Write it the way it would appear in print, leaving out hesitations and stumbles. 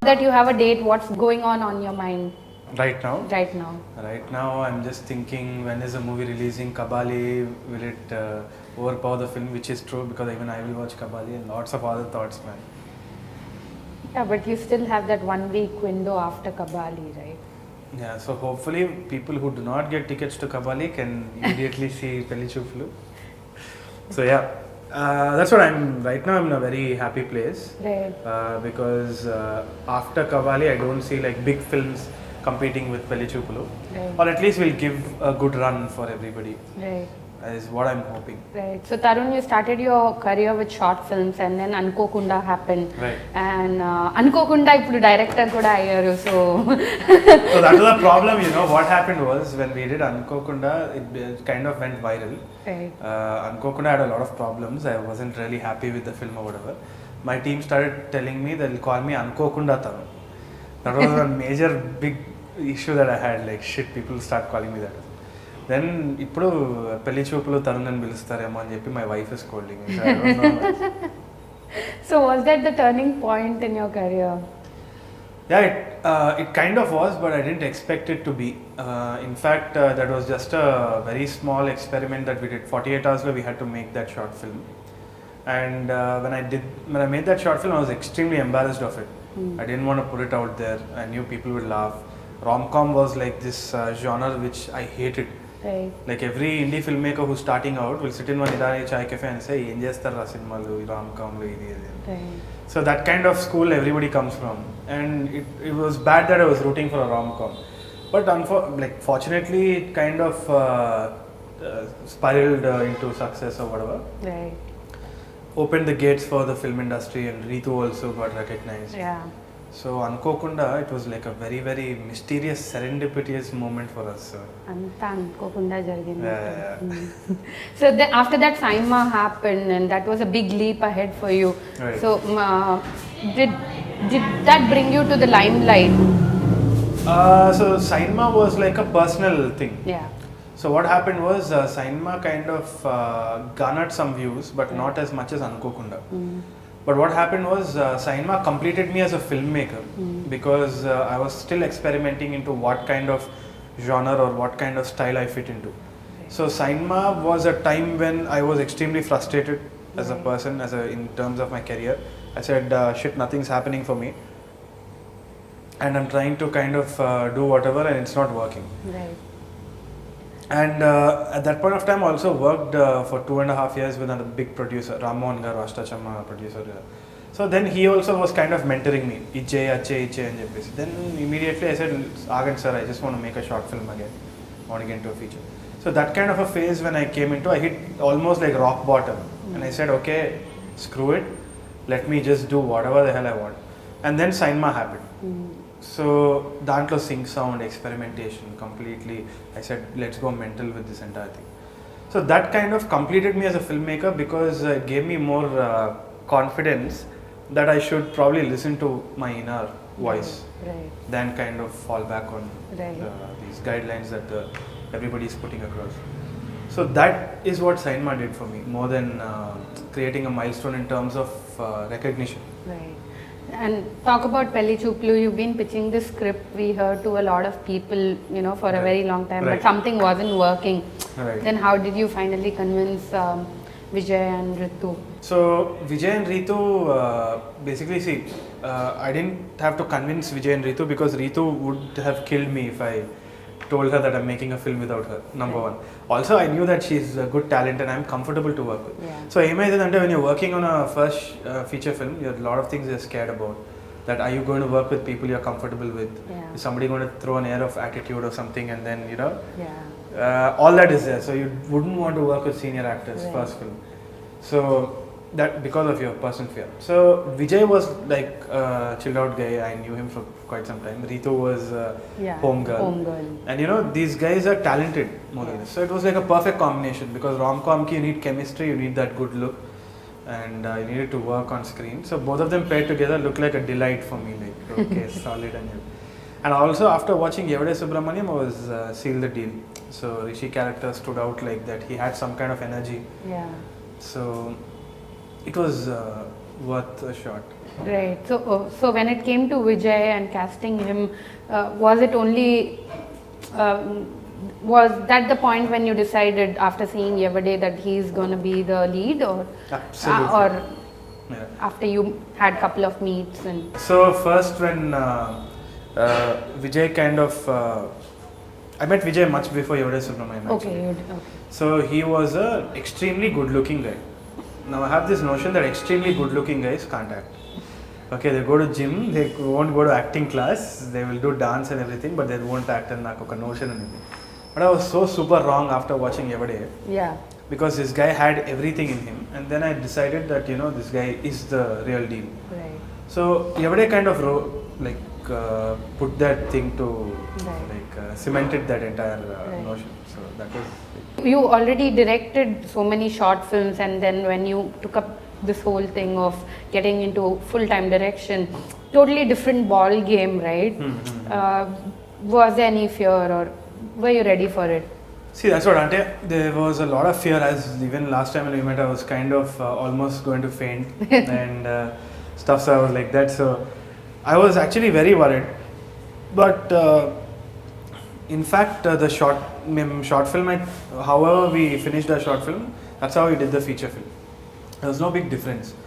that you have a date, what's going on your mind Right now? right now? Right now, I'm just thinking, when is the movie releasing? Kabali, will it overpower the film? Which is true, because even I will watch Kabali, and lots of other thoughts, man. Yeah, but you still have that 1 week window after Kabali, right? Yeah, so hopefully people who do not get tickets to Kabali can immediately see Pellichoopulu. So yeah, that's what I'm right now. I'm in a very happy place, Right. because after Kabali, I don't see like big films competing with Pellichoopulu, Right. or at least we'll give a good run for everybody. Right. Is what I'm hoping. Right. So Tharun, you started your career with short films, and then Anukokunda happened. Right. And Anukokunda ippudu director kuda ayyaru. So So that was the problem, you know. What happened was, when we did Anukokunda, it kind of went viral. right. Anukokunda had a lot of problems. I wasn't really happy with the film or whatever. My team started telling me they'll call me Anukokunda Tharun. That was a major big issue that I had. Like, shit, people start calling me that. Then ఇప్పుడు Pellichoopulu Tharun అని పిలుస్తారేమో అని చెప్పి my wife is scolding me. So I don't know. So was that the turning point in your career? Yeah, it kind of was, but I didn't expect it to be. In fact, that was just a very small experiment that we did. 48 hours where we had to make that short film. And when I made that short film, I was extremely embarrassed of it. I didn't want to put it out there. I knew people would laugh. Rom-com was like this genre which I hated. Right. Like every indie filmmaker who's starting out will sit in one Idari chai cafe and say, "Em chestarra cinemalu, rom-comlu idi idi." Right. So that kind of school everybody comes from, and it was bad that I was rooting for a rom-com, but fortunately it kind of spiraled into success or whatever. Right. Opened the gates for the film industry, and Ritu also got recognized. Yeah. So Anukokunda, it was like a very, very mysterious, serendipitous moment for us. Anta Anukokunda jarigindi. Yeah. So after that, Sainma happened, and that was a big leap ahead for you. Right. So did that bring you to the limelight? So Sainma was like a personal thing. Yeah. So what happened was, Sainma kind of garnered some views, but not as much as Anukokunda. But what happened was, Sainma completed me as a filmmaker, because I was still experimenting into what kind of genre or what kind of style I fit into. So Sainma was a time when I was extremely frustrated as a person, in terms of my career. I said, shit, nothing's happening for me, and I'm trying to kind of do whatever, and it's not working. Right. And at that point of time, I also worked for 2.5 years with a big producer, Ramon Garu, Ashtachamma producer. So then he also was kind of mentoring me. Iche, ache, iche, and jepesi. Then immediately I said, Agant sir, I just want to make a short film again. I want to get into a feature. So that kind of a phase when I came into, I hit almost like rock bottom. And I said, okay, screw it. Let me just do whatever the hell I want. And then Sainma happened. So dantlo sync sound, experimentation, completely. I said, let's go mental with this entire thing. So that kind of completed me as a filmmaker, because it gave me more confidence that I should probably listen to my inner voice, Right. than kind of fall back on Right. these guidelines that everybody is putting across. So that is what Sainma did for me, more than creating a milestone in terms of recognition. Right. And talk about Pellichoopulu. You've been pitching this script, we heard, to a lot of people, for a very long time, but Right. something wasn't working. Right. Then how did you finally convince Vijay and Ritu? So Vijay and Ritu, basically, see, I didn't have to convince Vijay and Ritu, because Ritu would have killed me if I told her that I'm making a film without her, number one. Also, I knew that she's a good talent and I'm comfortable to work with. Yeah. So when you're working on a first feature film, you have a lot of things you're scared about. That are you going to work with people you're comfortable with? Yeah. Is somebody going to throw an air of attitude or something, and then, Yeah. all that is there. So you wouldn't want to work with senior actors, Right. first film. So that, because of your personal fear. So Vijay was like a chilled out guy. I knew him for quite some time. Ritu was home girl. Home girl. And these guys are talented, more or less. So it was like a perfect combination, because rom-com you need chemistry, you need that good look, and you needed to work on screen. So both of them paired together looked like a delight for me. Like, okay, solid. And also after watching Yevade Subramaniam, I was sealed the deal. So Rishi character stood out like that. He had some kind of energy. Yeah. So it was worth a shot. Right. So when it came to Vijay and casting him, was it only was that the point when you decided after seeing Yevade that he's going to be the lead, or Absolutely. or Yeah. after you had couple of meets and So first when Vijay kind of, I met Vijay much before Yevade Subramanian. okay. So he was a extremely good looking guy. Now I have this notion that extremely good looking guys can't act. Okay, they go to gym, they won't go to acting class, they will do dance and everything, but they won't act, and నాకు ఒక notion ఉంది. But I was so super wrong after watching Yevade, Yeah. because this guy had everything in him, and then I decided that this guy is the real deal. Right. So Yevade kind of put that thing to cemented that entire notion. So that was it. You already directed so many short films, and then when you took up this whole thing of getting into full-time direction, totally different ball game, right? Was there any fear, or were you ready for it? See, that's what Ante, there was a lot of fear, as even last time when we met I was kind of almost going to faint and stuff, so I was like that. So I was actually very worried, but in fact the short film, however we finished the short film, that's how we did the feature film. There was no big difference.